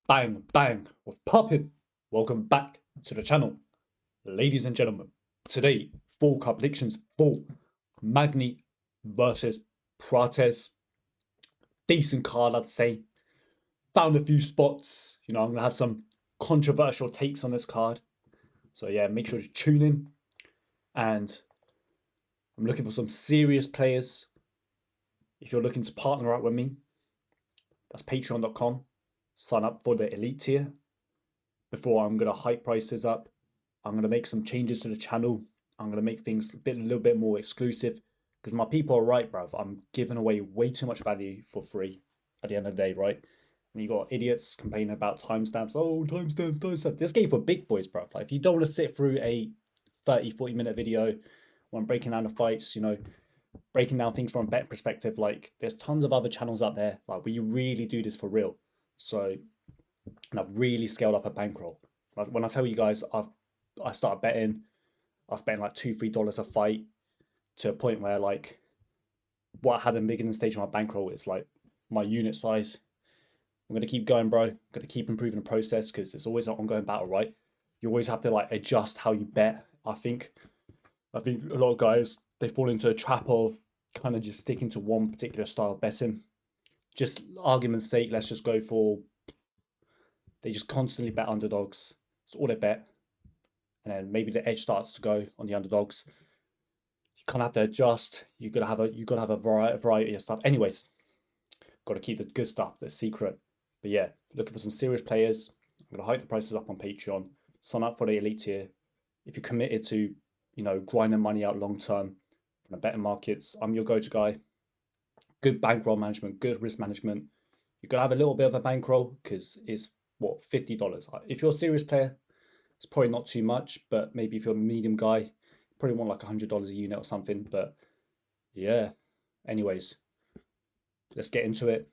Bang, bang, what's poppin'? Welcome back to the channel, ladies and gentlemen. Today, full cup predictions for Magny versus Prates. Decent card, I'd say. Found a few spots. I'm going to have some controversial takes on this card. So, yeah, make sure to tune in. And I'm looking for some serious players. If you're looking to partner up with me, that's patreon.com. Sign up for the elite tier. Before I'm going to hype prices up, I'm going to make some changes to the channel. I'm going to make things a little bit more exclusive because my people are right, bruv. I'm giving away way too much value for free at the end of the day, right? And you got idiots complaining about timestamps. Oh, timestamps. This game for big boys, bruv. Like, if you don't want to sit through a 30-40 minute video when I'm breaking down the fights, breaking down things from a betting perspective, like, there's tons of other channels out there. Like, we really do this for real. So, and I've really scaled up a bankroll. When I tell you guys, I started betting. I was betting like $2-3 a fight to a point where, like, what I had in beginning stage of my bankroll is like my unit size. I'm gonna keep going, bro. I'm gonna keep improving the process because it's always an ongoing battle, right? You always have to like adjust how you bet. I think a lot of guys, they fall into a trap of kind of just sticking to one particular style of betting. Just argument's sake, let's just go for. They just constantly bet underdogs. It's all they bet. And then maybe the edge starts to go on the underdogs. You kind of have to adjust. You gotta have a variety of stuff. Anyways, got to keep the good stuff, the secret. But yeah, looking for some serious players. I'm gonna hike the prices up on Patreon. Sign up for the elite tier. If you're committed to, grinding money out long term from the betting markets, I'm your go-to guy. Good bankroll management, good risk management. You gotta have a little bit of a bankroll because it's what, $50. If you're a serious player, it's probably not too much, but maybe if you're a medium guy, probably want like $100 a unit or something. But yeah, anyways, let's get into it.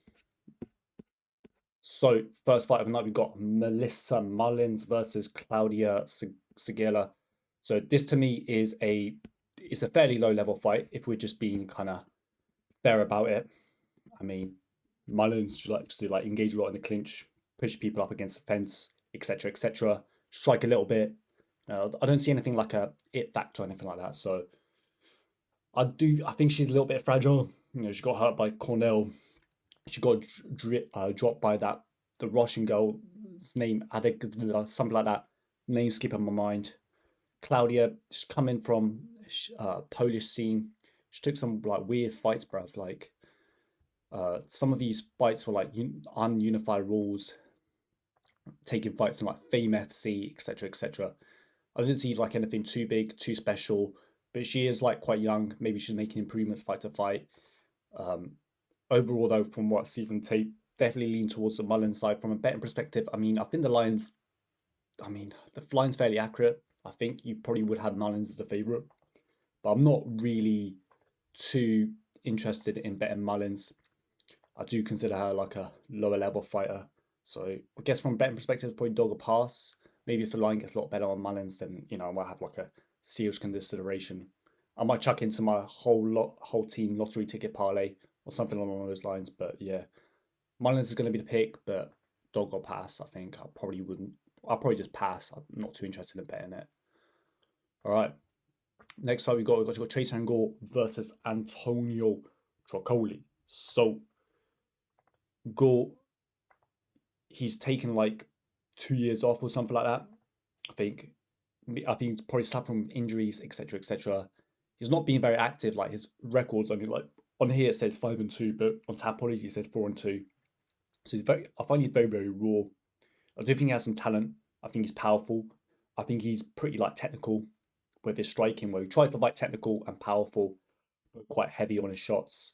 So first fight of the night, we've got Melissa Mullins versus Klaudia Sygula. So this to me is a fairly low level fight if we're just being kind of fair about it. I mean, Mullins likes to like engage a lot in the clinch, push people up against the fence, etc., etc. Strike a little bit. I don't see anything like a it factor or anything like that. So I think she's a little bit fragile. She got hurt by Cornell. She got dropped by the Russian girl's name, something like that. Name skipping my mind. Klaudia, she's coming from Polish scene. She took some like weird fights, bruv. Like some of these fights were like ununified rules. Taking fights in like Fame FC, etc., etc. I didn't see like anything too big, too special, but she is like quite young. Maybe she's making improvements fight to fight. Overall, though, from what I see from tape, definitely lean towards the Mullins side from a betting perspective. I mean, I think the line's fairly accurate. I think you probably would have Mullins as a favourite, but I'm not really too interested in betting Mullins. I do consider her like a lower level fighter. So I guess from a betting perspective, it's probably dog a pass. Maybe if the line gets a lot better on Mullins, then I might have like a serious consideration. I might chuck into my whole team lottery ticket parlay or something along those lines. But yeah, Mullins is going to be the pick, but dog or pass. I think I probably wouldn't. I'll probably just pass. I'm not too interested in betting it. All right. Next up, we've got Tresean Gore versus Antonio Trócoli. So Gore, he's taken like 2 years off or something like that. I think he's probably suffered from injuries, etc., etc. He's not been very active. Like his records, I mean, like on here it says 5-2, but on Tapology it says 4-2. So I find he's very, very raw. I do think he has some talent. I think he's powerful. I think he's pretty like technical with his striking, where he tries to fight technical and powerful, but quite heavy on his shots.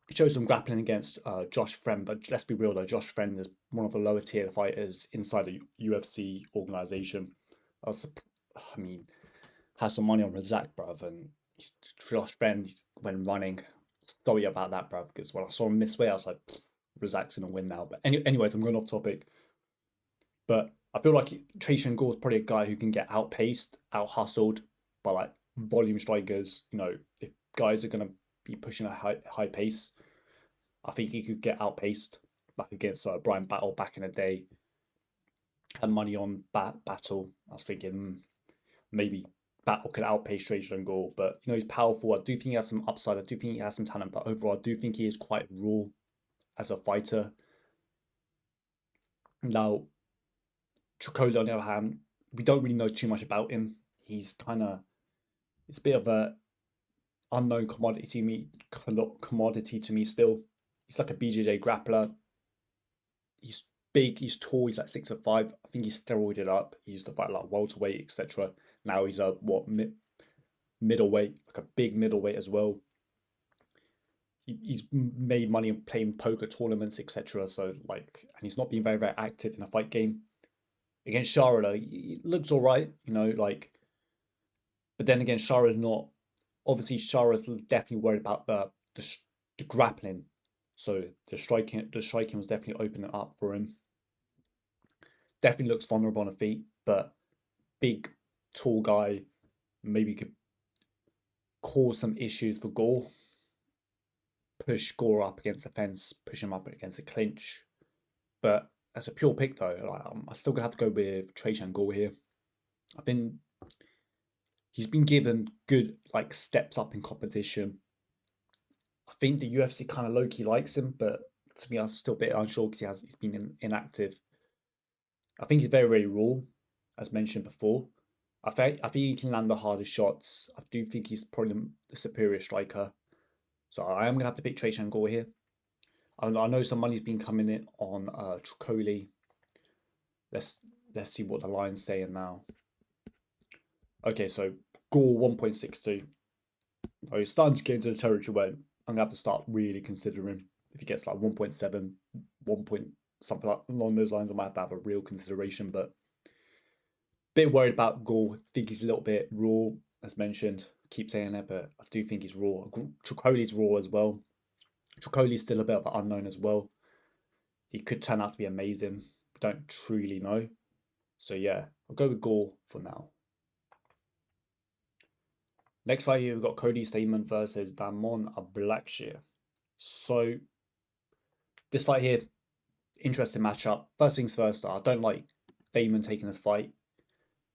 He shows some grappling against Josh Friend, but let's be real though, Josh Friend is one of the lower tier fighters inside the UFC organization. Has some money on Razak, bruv, and Josh Friend, when running, sorry about that, bruv, because when I saw him miss weight, I was like, Razak's gonna win now. But anyways, I'm going off topic. But I feel like Tresean Gore is probably a guy who can get outpaced, out hustled by like volume strikers. If guys are gonna be pushing a high pace, I think he could get outpaced. like against Brian Battle back in the day. Had money on Battle. I was thinking maybe Battle could outpace Tresean and Gore, but he's powerful. I do think he has some upside. I do think he has some talent, but overall, I do think he is quite raw as a fighter. Now, Trócoli, on the other hand, we don't really know too much about him. He's it's a bit of a unknown commodity to me still. He's like a BJJ grappler. He's big, he's tall, he's like 6'5". I think he's steroided up. He used to fight like welterweight, etc. Now he's a middleweight, like a big middleweight as well. He's made money playing poker tournaments, etc. So and he's not been very, very active in the fight game. Against Shara, he looks alright, but then again, Shara's not. Obviously, Shara's definitely worried about the grappling. So the striking was definitely opening up for him. Definitely looks vulnerable on the feet, but big, tall guy maybe could cause some issues for Gore. Push Gore up against the fence, push him up against a clinch. But as a pure pick though, I still gonna have to go with Tresean Gore here. He's been given good steps up in competition. I think the UFC kind of low-key likes him, but to me, I'm still a bit unsure because he's been inactive. I think he's very, very raw, as mentioned before. I think he can land the hardest shots. I do think he's probably the superior striker. So I am going to have to pick Tresean Gore here. I know some money's been coming in on Trócoli. Let's see what the line's saying now. Okay, so Gore 1.62. Oh, he's starting to get into the territory where I'm going to have to start really considering. If he gets like 1.7, 1. Something along those lines, I might have to have a real consideration. But a bit worried about Gore. I think he's a little bit raw, as mentioned. I keep saying that, but I do think he's raw. Trócoli's raw as well. Trócoli's still a bit of an unknown as well. He could turn out to be amazing. We don't truly know. So yeah, I'll go with Gore for now. Next fight here, we've got Cody Stamann versus Stamann of Blackshear. So this fight here, interesting matchup. First things first, I don't like Stamann taking this fight.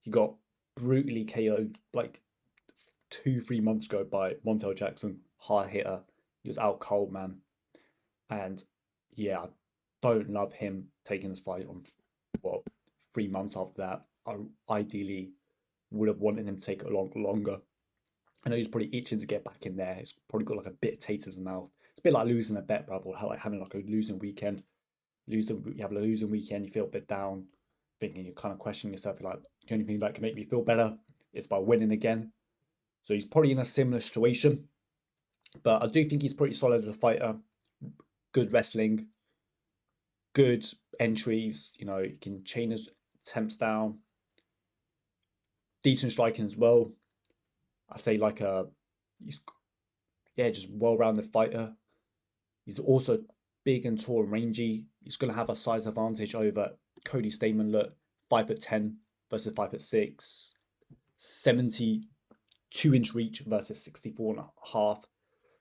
He got brutally KO'd 2-3 months ago by Montel Jackson, hard hitter. He was out cold, man. And yeah, I don't love him taking this fight on 3 months after that. I ideally would have wanted him to take it longer. I know he's probably itching to get back in there. He's probably got a bit of taste in his mouth. It's a bit like losing a bet, brother, or having a losing weekend. You have a losing weekend, you feel a bit down, thinking you're kind of questioning yourself. You're like, the only thing that can make me feel better is by winning again. So he's probably in a similar situation. But I do think he's pretty solid as a fighter. Good wrestling, good entries. He can chain his attempts down. Decent striking as well. I say he's just well-rounded fighter. He's also big and tall and rangy. He's going to have a size advantage over Cody Stamann. Look, 5'10" versus 5'6", 72-inch reach versus 64.5.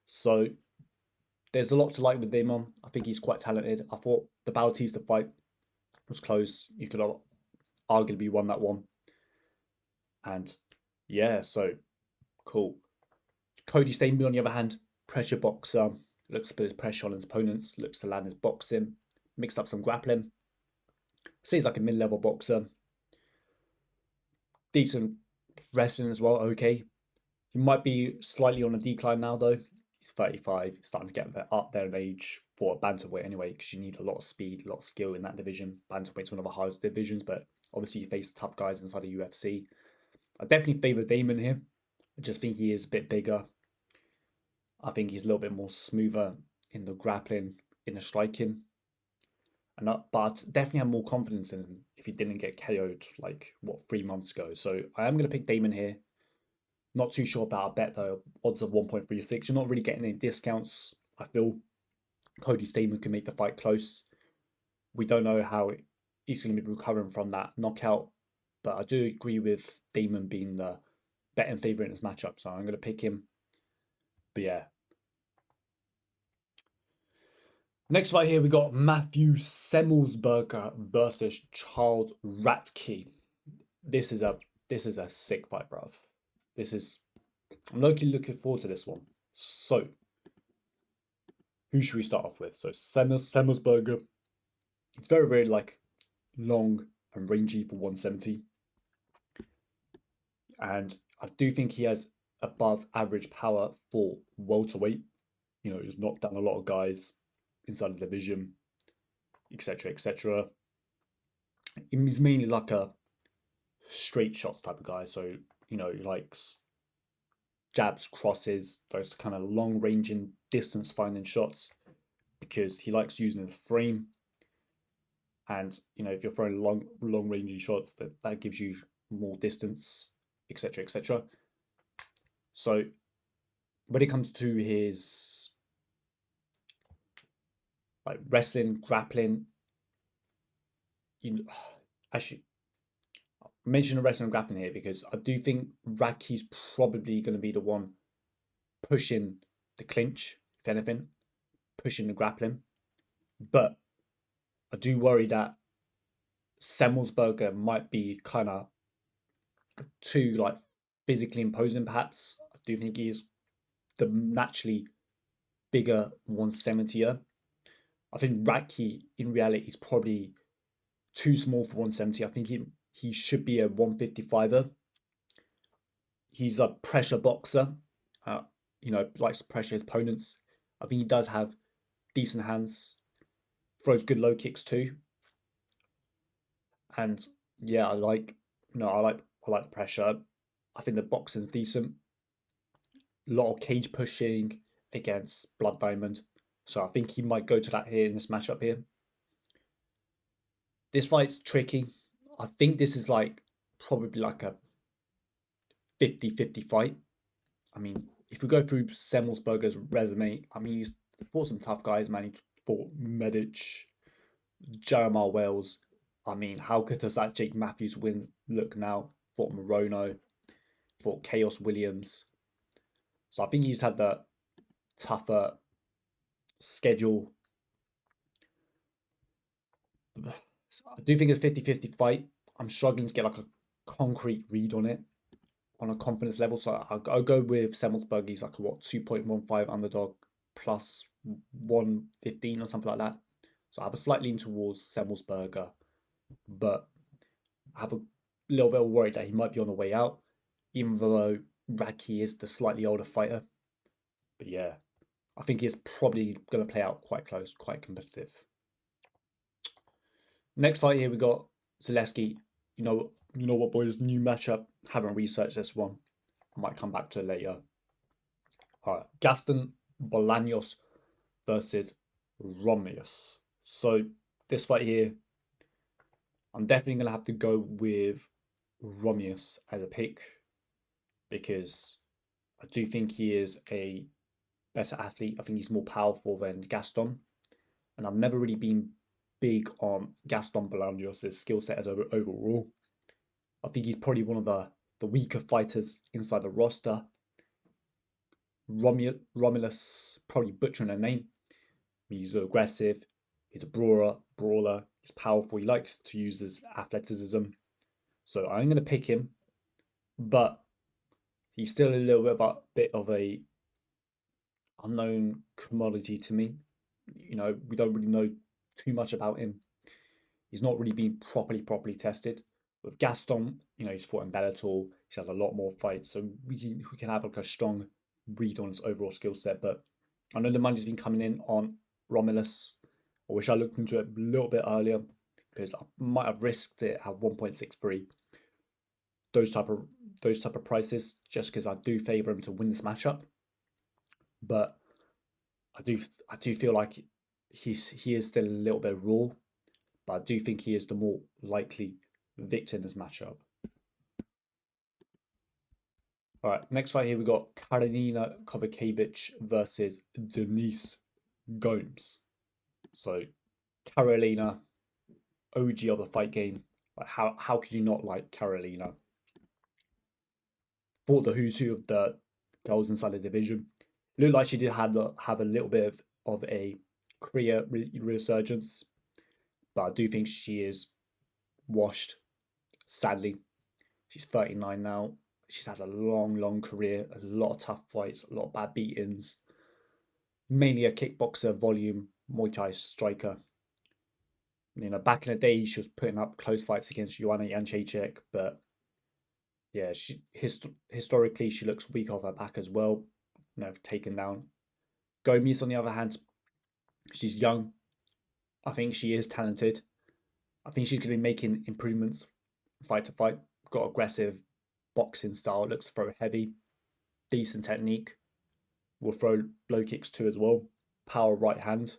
So there's a lot to like with Stamann. I think he's quite talented. I thought the Bautista fight was close. You could arguably won that one. And yeah, so cool. Cody Stamann, on the other hand, pressure boxer. Looks to put his pressure on his opponents. Looks to land his boxing. Mixed up some grappling. Seems like a mid-level boxer. Decent wrestling as well. Okay. He might be slightly on a decline now, though. He's 35. He's starting to get up there in age for a bantamweight anyway, because you need a lot of speed, a lot of skill in that division. Bantamweight's one of the hardest divisions, but obviously you face tough guys inside the UFC. I definitely favour Stamann here. I just think he is a bit bigger. I think he's a little bit more smoother in the grappling, in the striking. But definitely have more confidence in him if he didn't get KO'd 3 months ago. So I am going to pick Stamann here. Not too sure about a bet though. Odds of 1.36. You're not really getting any discounts. I feel Cody Stamann can make the fight close. We don't know how he's going to be recovering from that knockout. But I do agree with Stamann being the betting favourite in this matchup. So I'm going to pick him. But yeah. Next fight here, we got Matthew Semelsberger versus Charles Radtke. This is a sick fight, bruv. I'm looking forward to this one. So, who should we start off with? So Semelsberger, it's very, very like long and rangy for 170. And I do think he has above average power for welterweight. You know, he's knocked down a lot of guys inside the division, etc., etc. He's mainly like a straight shots type of guy. So, you know, he likes jabs, crosses, those kind of long ranging, distance finding shots, because he likes using the frame. And, you know, if you're throwing long ranging shots, that gives you more distance, etc., etc. So when it comes to his like wrestling, grappling, you know, actually, I mention the wrestling and grappling here because I do think Radtke's probably going to be the one pushing the clinch, if anything, pushing the grappling. But I do worry that Semelsberger might be kind of too like physically imposing, perhaps. I do think he is the naturally bigger 170er. I think Radtke in reality is probably too small for 170. I think he should be a 155er. He's a pressure boxer. You know, likes to pressure his opponents. I think he does have decent hands. Throws good low kicks too. And yeah, I like the pressure. I think the boxing's decent. A lot of cage pushing against Blood Diamond. So I think he might go to that here in this matchup here. This fight's tricky. I think this is like probably like a 50-50 fight. I mean, if we go through Semelsberger's resume, I mean, he's fought some tough guys, man. He fought Medic, Jeremiah Wales. I mean, how good does that Jake Matthews win look now? Fought Morono, fought Chaos Williams. So I think he's had the tougher schedule. I do think it's 50-50 fight. I'm struggling to get like a concrete read on it on a confidence level. So I'll go with Semelsberger. He's like a 2.15 underdog plus 115 or something like that. So I have a slight lean towards Semelsberger, but I have a little bit of worry that he might be on the way out, even though Radtke is the slightly older fighter. But yeah, I think he's probably going to play out quite close, quite competitive. Next fight here, we got Zaleski. You know what, boys? New matchup. Haven't researched this one. I might come back to it later. All right, Gaston Bolaños versus Romios. So this fight here, I'm definitely going to have to go with Romios as a pick because I do think he is a better athlete. I think he's more powerful than Gaston. And I've never really been big on Gaston Bolaños' skill set as overall. I think he's probably one of the weaker fighters inside the roster. Romulus, probably butchering their name. He's aggressive. He's a brawler. He's powerful. He likes to use his athleticism. So I'm going to pick him. But he's still a little bit of a unknown commodity to me. You know, we don't really know too much about him. He's not really been properly tested. With Gaston, you know, he's fought in Bellator. He's had a lot more fights, so we can have like a strong read on his overall skill set. But I know the money's been coming in on Romulus. I wish I looked into it a little bit earlier because I might have risked it at 1.63. Those type of prices, just because I do favour him to win this matchup. But I do feel like he is still a little bit raw, but I do think he is the more likely victor in this matchup. All right, next fight here we got Karolina Kowalkiewicz versus Denise Gomes. So Karolina, OG of the fight game. Like how could you not like Karolina? Fought the who's who of the girls inside the division. Looked like she did have a little bit of a career resurgence, but I do think she is washed. Sadly, she's 39 now. She's had a long career, a lot of tough fights, a lot of bad beatings. Mainly a kickboxer, volume, Muay Thai striker. You know, back in the day, she was putting up close fights against Joanna Jędrzejczyk, but yeah, historically she looks weak off her back as well. You know, taken down. Gomes, on the other hand, she's young. I think she is talented. I think she's going to be making improvements fight to fight. Got aggressive boxing style, looks to throw heavy, decent technique. Will throw low kicks too as well. Power right hand.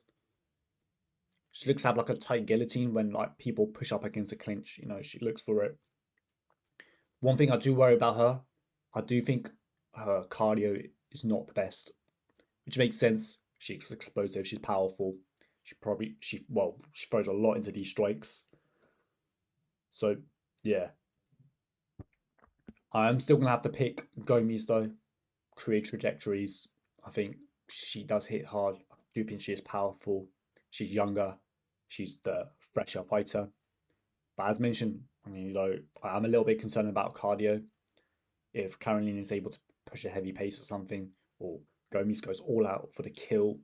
She looks to have like a tight guillotine when like people push up against a clinch. You know, she looks for it. One thing I do worry about her, I do think her cardio is not the best, which makes sense. She's explosive. She's powerful. She throws a lot into these strikes. So yeah, I'm still gonna have to pick Gomes though. Career trajectories. I think she does hit hard. I do think she is powerful. She's younger. She's the fresher fighter. But as mentioned, you know, I'm a little bit concerned about cardio. If Caroline is able to push a heavy pace or something, or Gomes goes all out for the kill,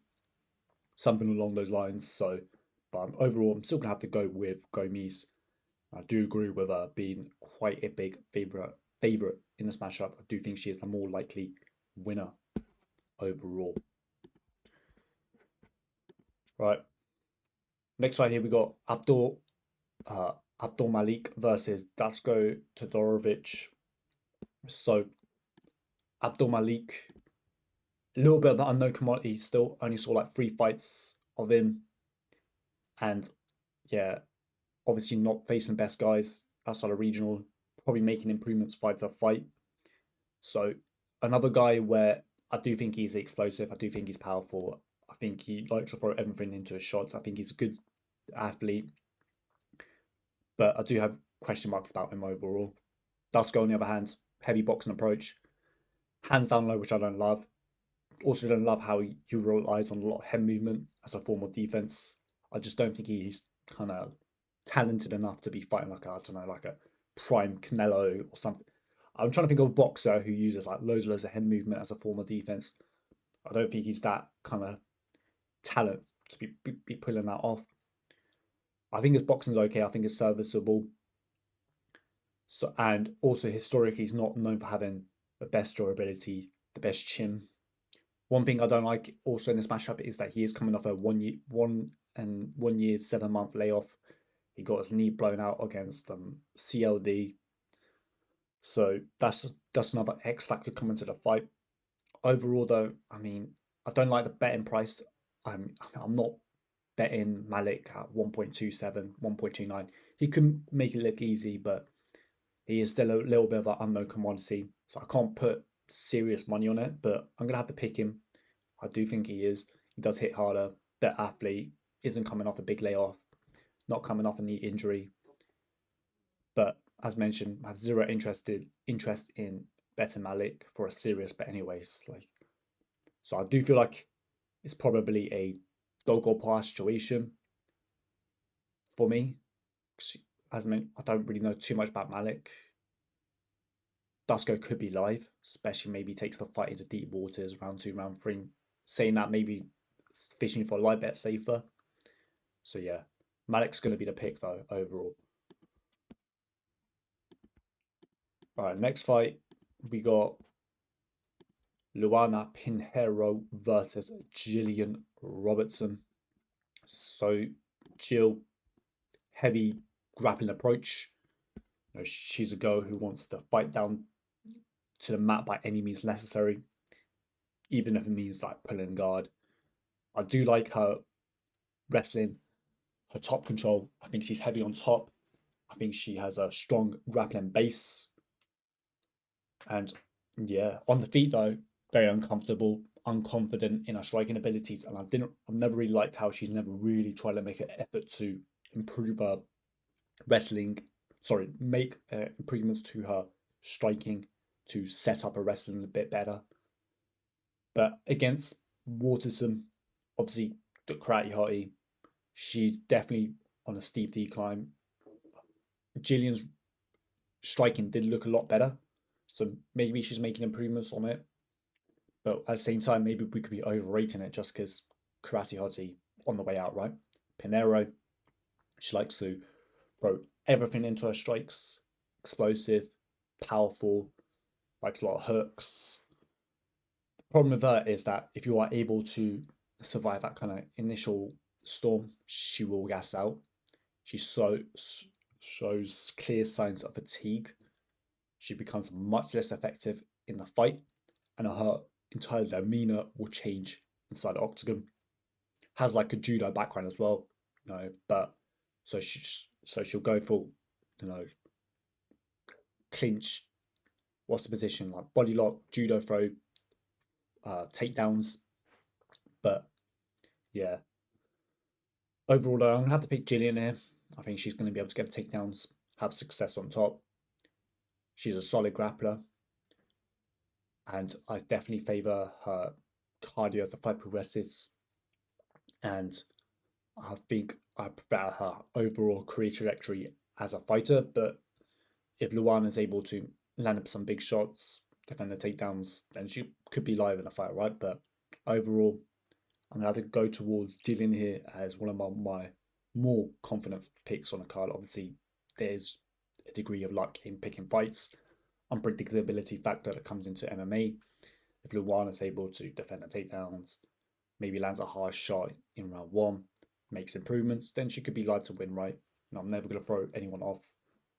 something along those lines. So, but overall, I'm still gonna have to go with Gomes. I do agree with her being quite a big favorite in the smash up. I do think she is the more likely winner overall. Right. Next fight here we got Abdul-Malik versus Dasko Todorovic. So Abdul-Malik, a little bit of an unknown commodity still. Only saw like 3 fights of him. And yeah, obviously not facing the best guys outside of regional. Probably making improvements fight to fight. So another guy where I do think he's explosive. I do think he's powerful. I think he likes to throw everything into his shots. I think he's a good athlete. But I do have question marks about him overall. Dasko, on the other hand, heavy boxing approach. Hands down low, which I don't love. Also don't love how he relies on a lot of head movement as a form of defense. I just don't think he's kind of talented enough to be fighting like a prime Canelo or something. I'm trying to think of a boxer who uses like loads of head movement as a form of defense. I don't think he's that kind of talent to be pulling that off. I think his boxing's okay. I think it's serviceable. So, and also historically, he's not known for having the best durability, the best chin. One thing I don't like also in this matchup is that he is coming off a 1 year 7 month layoff. He got his knee blown out against CLD. So that's another X factor coming to the fight. Overall, though, I mean, I don't like the betting price. I'm not betting Malik at 1.27, 1.29. He could make it look easy, but he is still a little bit of an unknown commodity. So I can't put serious money on it, but I'm going to have to pick him. I do think he is. He does hit harder. Better athlete. Isn't coming off a big layoff. Not coming off a knee injury. But as mentioned, I have zero interest in betting Malik for a serious bet anyways. So I do feel like it's probably a dog or pass situation for me. As mentioned, I don't really know too much about Malik. Dasko could be live, especially maybe takes the fight into deep waters, round 2, round 3. Saying that, maybe fishing for a live bet safer. So yeah, Malik's going to be the pick though, overall. Alright, next fight, we got Luana Pinheiro versus Jillian Robertson. So Jill, heavy grappling approach. You know, she's a girl who wants to fight down to the mat by any means necessary, even if it means like pulling guard. I do like her wrestling, her top control. I think she's heavy on top. I think she has a strong grappling base. And yeah, on the feet though, very uncomfortable, unconfident in her striking abilities. And I've never really liked how she's never really tried to make an effort to improve her wrestling. Sorry, make improvements to her striking to set up her wrestling a bit better. But against Waterson, obviously the karate hottie. She's definitely on a steep decline. Jillian's striking did look a lot better, so maybe she's making improvements on it. But at the same time, maybe we could be overrating it just because karate hottie on the way out, right? Pinheiro, she likes to throw everything into her strikes. Explosive, powerful, likes a lot of hooks. The problem with her is that if you are able to survive that kind of initial storm, she will gas out. She shows clear signs of fatigue. She becomes much less effective in the fight, and her entire demeanor will change inside the octagon. Has like a judo background as well, but so she'll go full, clinch. What's the position like? Body lock, judo throw, takedowns. But yeah, overall, I'm gonna have to pick Jillian here. I think she's going to be able to get takedowns, have success on top. She's a solid grappler, and I definitely favour her cardio as the fight progresses. And I think I prefer her overall career trajectory as a fighter. But if Luana is able to land up some big shots, defend the takedowns, then she could be live in a fight, right? But overall, I'm going to have to go towards Jillian here as one of my more confident picks on the card. Obviously, there's a degree of luck in picking fights, unpredictability factor that comes into MMA. If Luana is able to defend the takedowns, maybe lands a harsh shot in round one, makes improvements, then she could be live to win, right? And I'm never going to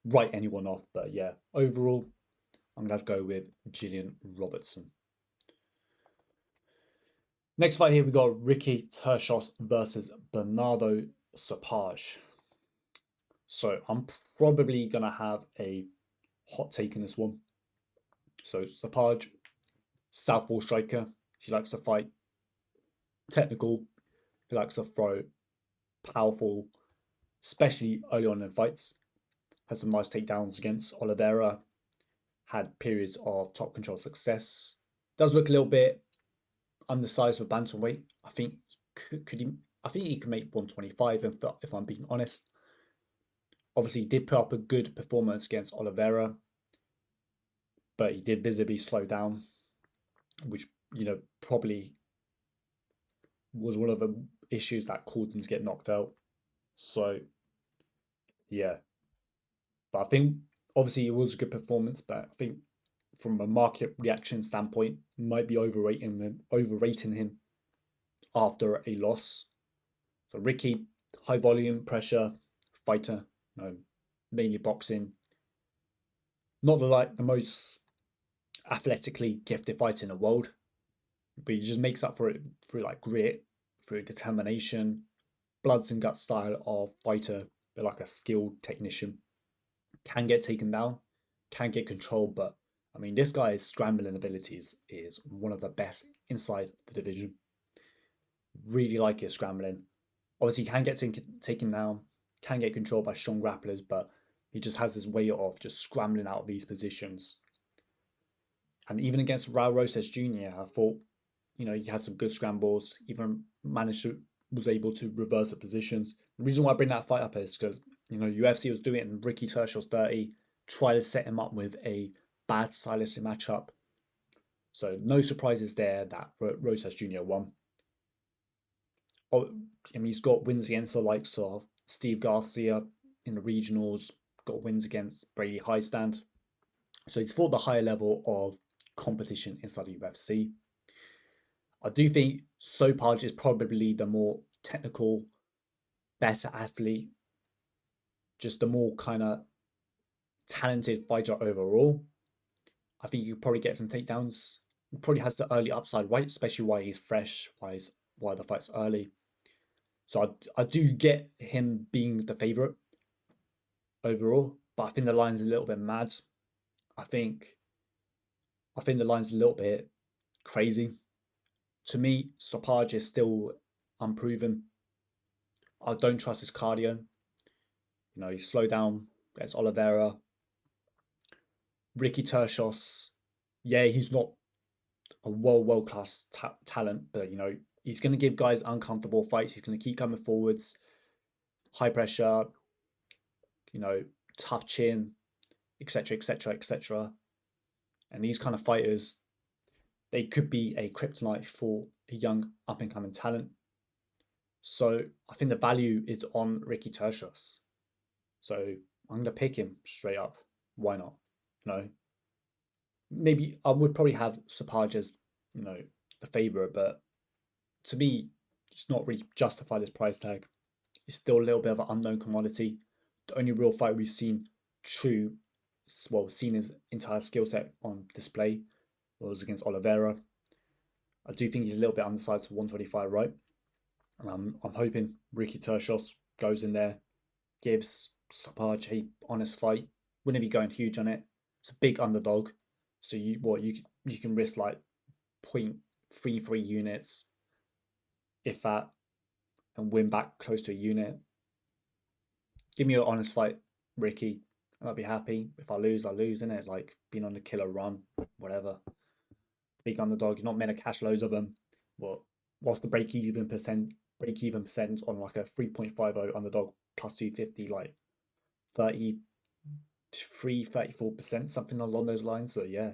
write anyone off. But yeah, overall, I'm going to have to go with Gillian Robertson. Next fight here, we got Ricky Turcios versus Bernardo Sapage. So I'm probably going to have a hot take in this one. So Sapage, southpaw striker. He likes to fight technical. He likes to throw powerful, especially early on in fights. Has some nice takedowns against Oliveira. Had periods of top control success. Does look a little bit undersized for bantamweight. I think he could make 125 if I'm being honest. Obviously, he did put up a good performance against Oliveira, but he did visibly slow down, which probably was one of the issues that caused him to get knocked out. So yeah, but I think obviously it was a good performance, but I think from a market reaction standpoint, might be overrating him after a loss. So Ricky, high volume, pressure fighter, mainly boxing. Not the most athletically gifted fighter in the world, but he just makes up for it through like grit, through determination, bloods and guts style of fighter, but like a skilled technician. Can get taken down, can get controlled, but I mean, this guy's scrambling abilities is one of the best inside the division. Really like his scrambling. Obviously, he can get taken down, can get controlled by strong grapplers, but he just has this way of just scrambling out of these positions. And even against Raul Rosas Jr., I thought, he had some good scrambles, even was able to reverse the positions. The reason why I bring that fight up is because, UFC was doing it in Ricky Turcios 30, try to set him up with a bad stylistic matchup. So no surprises there that Rosas Jr. won. He's got wins against the likes of Steve Garcia in the regionals, got wins against Brady Highstand. So he's fought the higher level of competition inside the UFC. I do think Sapage is probably the more technical, better athlete, just the more kind of talented fighter overall. I think you could probably get some takedowns. He probably has the early upside, right? Especially while he's fresh, while the fight's early. So I do get him being the favourite overall, but I think the line's a little bit mad. I think the line's a little bit crazy. To me, Sapage is still unproven. I don't trust his cardio. He slowed down against Oliveira. Ricky Turcios, yeah, he's not a world-class talent, but, he's going to give guys uncomfortable fights. He's going to keep coming forwards, high pressure, tough chin, etc., etc., etc. And these kind of fighters, they could be a kryptonite for a young up-and-coming talent. So I think the value is on Ricky Turcios. So I'm going to pick him straight up. Why not? Maybe I would probably have Sapaj as, the favourite, but to me, it's not really justified this price tag. It's still a little bit of an unknown commodity. The only real fight we've seen seen his entire skill set on display was against Oliveira. I do think he's a little bit undersized for 125, right? And I'm hoping Ricky Turcios goes in there, gives Sapaj a honest fight. Wouldn't be going huge on it. It's a big underdog, so you can risk like 0.33 units, if that, and win back close to a unit. Give me an honest fight, Ricky, and I'll be happy. If I lose, I lose, innit? Like being on the killer run, whatever. Big underdog, you're not meant to cash loads of them. What's the break-even percent on like a 3.50 underdog plus 250, like 34%, something along those lines. So yeah,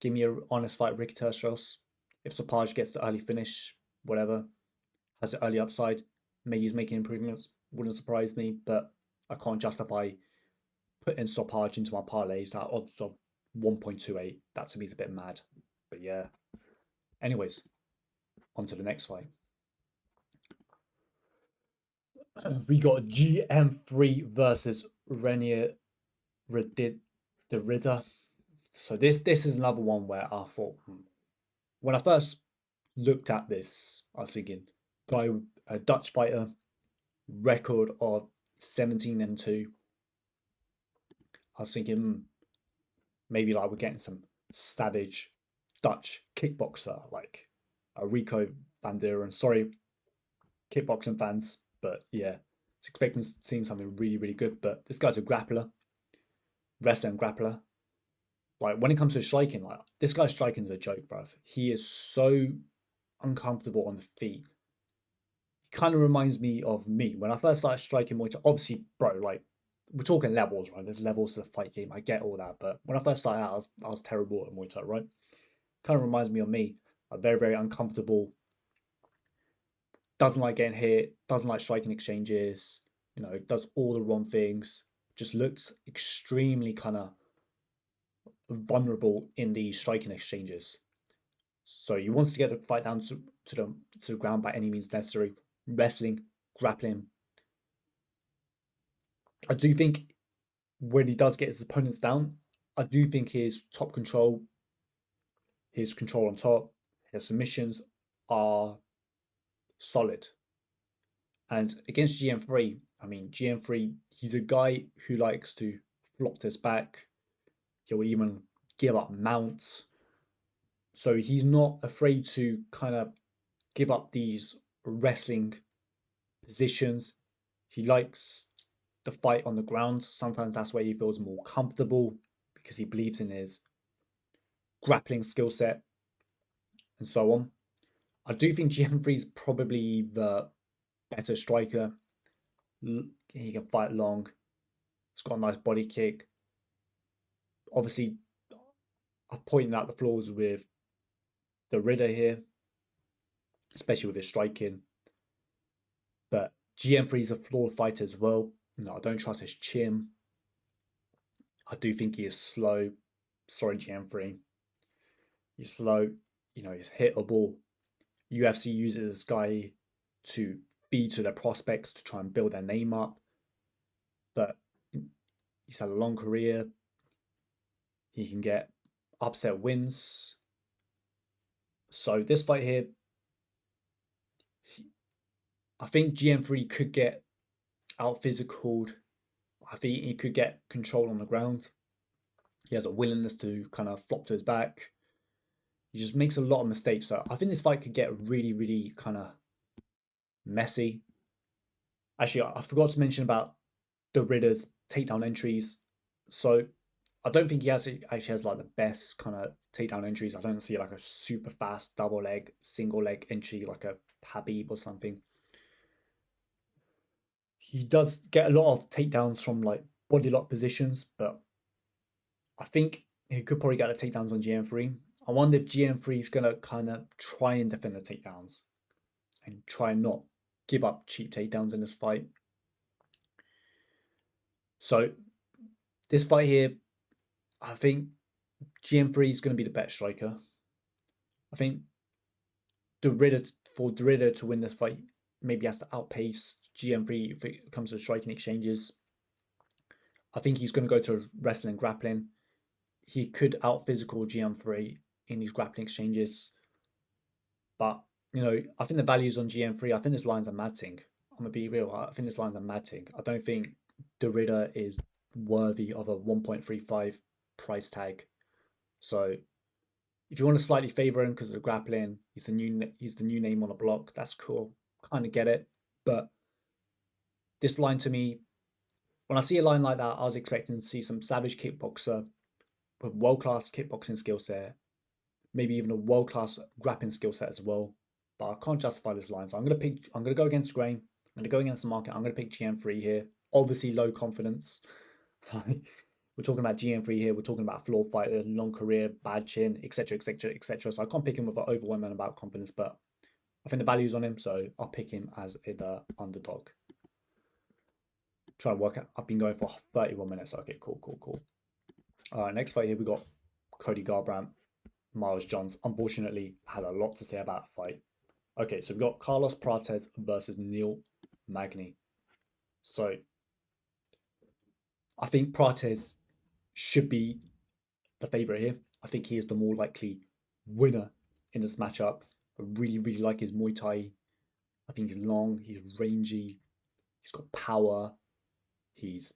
give me an honest fight, Ricky Turcios. If Sapaj gets the early finish, whatever, has the early upside, maybe he's making improvements, wouldn't surprise me, but I can't justify putting Sapaj into my parlays at odds of 1.28. That to me is a bit mad. But yeah. Anyways, on to the next fight. We got GM3 versus Renier the Ridder. So this is another one where I thought, when I first looked at this, I was thinking, a Dutch fighter, record of 17-2. I was thinking, maybe like we're getting some savage Dutch kickboxer like a Rico van Duren. Sorry, kickboxing fans, but yeah, it's expecting seeing something really, really good. But this guy's a grappler, wrestler and grappler. Like when it comes to striking, like this guy's striking is a joke, bruv. He is so uncomfortable on the feet. He kind of reminds me of me when I first started striking Muay Thai. Obviously, bro, like we're talking levels, right? There's levels to the fight game. I get all that, but when I first started out, I was terrible at Muay Thai, right? Kind of reminds me of me. Like very, very uncomfortable. Doesn't like getting hit. Doesn't like striking exchanges. Does all the wrong things. Just looks extremely kind of vulnerable in the striking exchanges. So he wants to get the fight down to the ground by any means necessary. Wrestling, grappling. I do think when he does get his opponents down, I do think his top control, his control on top, his submissions are solid. And against GM3, GM3, he's a guy who likes to flop his back. He'll even give up mounts. So he's not afraid to kind of give up these wrestling positions. He likes the fight on the ground. Sometimes that's where he feels more comfortable because he believes in his grappling skill set and so on. I do think GM3 is probably the better striker. He can fight long. He's got a nice body kick. Obviously, I'm pointing out the flaws with the Ridder here, especially with his striking. But GM3 is a flawed fighter as well. I don't trust his chin. I do think he is slow. Sorry, GM3. He's slow. He's hittable. UFC uses this guy to feed to their prospects to try and build their name up. But he's had a long career. He can get upset wins. So this fight here, I think GM3 could get out physicaled. I think he could get control on the ground. He has a willingness to kind of flop to his back. He just makes a lot of mistakes. So I think this fight could get really, really kind of messy. Actually, I forgot to mention about the Ridder's takedown entries. So I don't think he actually has like the best kind of takedown entries. I don't see like a super fast double leg, single leg entry, like a Habib or something. He does get a lot of takedowns from like body lock positions, but I think he could probably get the takedowns on GM3. I wonder if GM3 is going to kind of try and defend the takedowns and try and not give up cheap takedowns in this fight. So this fight here, I think GM3 is going to be the better striker. I think for Derrida to win this fight, maybe has to outpace GM3 if it comes to striking exchanges. I think he's going to go to wrestling and grappling. He could out-physical GM3 in these grappling exchanges. But, you know, I think the values on GM3, I think this line's a mad thing. I'm going to be real. I think this line's a mad thing. I don't think Derrida is worthy of a 1.35 price tag. So if you want to slightly favour him because of the grappling, he's the new name on the block. That's cool. Kind of get it. But this line to me, when I see a line like that, I was expecting to see some savage kickboxer with world-class kickboxing skill set, maybe even a world-class grappling skill set as well. But I can't justify this line, so I'm gonna go against grain. I'm gonna go against the market. I'm gonna pick GM3 here. Obviously, low confidence. We're talking about GM3 here. We're talking about a floor fighter, long career, bad chin, etc., etc., etc. So I can't pick him with an overwhelming amount of confidence, but I think the value's on him, so I'll pick him as the underdog. Try and work out. I've been going for 31 minutes. Okay, cool. All right, next fight here we got Cody Garbrandt, Miles Johns. Unfortunately, had a lot to say about that fight. Okay, so we've got Carlos Prates versus Neil Magny. So I think Prates should be the favourite here. I think he is the more likely winner in this matchup. I really, really like his Muay Thai. I think he's long, he's rangy, he's got power, he's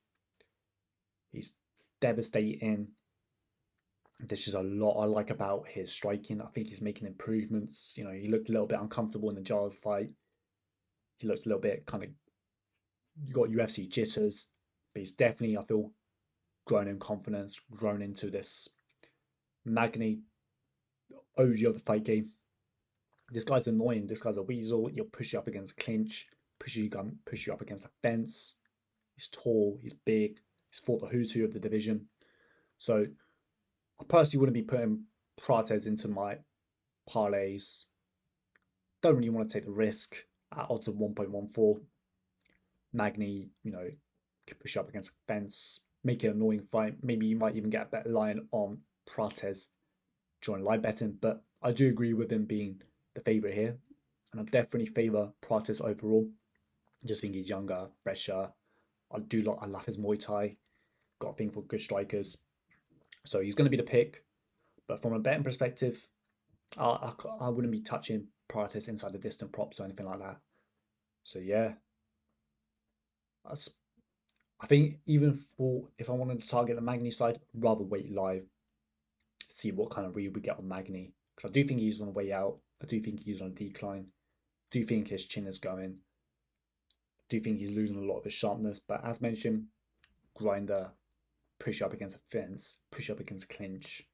devastating. There's just a lot I like about his striking. I think he's making improvements. You know, he looked a little bit uncomfortable in the Giles fight. He looks a little bit kind of, you got UFC jitters, but he's definitely, I feel, grown in confidence, grown into this Magny OG of the fight game. This guy's annoying. This guy's a weasel. He'll push you up against a clinch, push you up against a fence. He's tall, he's big, he's fought the who's who of the division. So I personally wouldn't be putting Prates into my parlays. Don't really want to take the risk at odds of 1.14. Magny, you know, could push up against a fence, make it an annoying fight. Maybe you might even get a better line on Prates during live betting, but I do agree with him being the favourite here. And I definitely favour Prates overall. I just think he's younger, fresher. I love his Muay Thai. Got a thing for good strikers. So he's going to be the pick. But from a betting perspective, I wouldn't be touching Prates inside the distant props or anything like that. So yeah. I think even for, if I wanted to target the Magny side, I'd rather wait live. See what kind of read we get on Magny. Because I do think he's on the way out. I do think he's on a decline. I do think his chin is going. I do think he's losing a lot of his sharpness. But as mentioned, grinder, push up against a fence, push up against a clinch.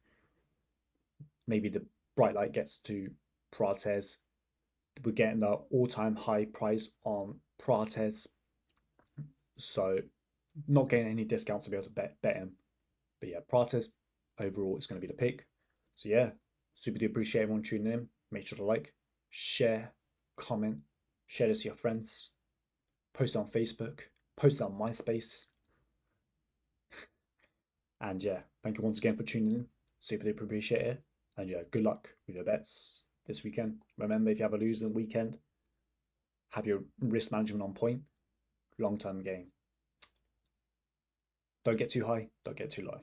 Maybe the bright light gets to Prates. We're getting the all-time high price on Prates. So not getting any discounts to be able to bet him. But yeah, Prates overall is going to be the pick. So yeah, super do appreciate everyone tuning in. Make sure to like, share, comment, share this to your friends, post it on Facebook, post it on MySpace. And yeah, thank you once again for tuning in. Super duper appreciate it. And yeah, good luck with your bets this weekend. Remember, if you have a losing weekend, have your risk management on point. Long-term game. Don't get too high, don't get too low.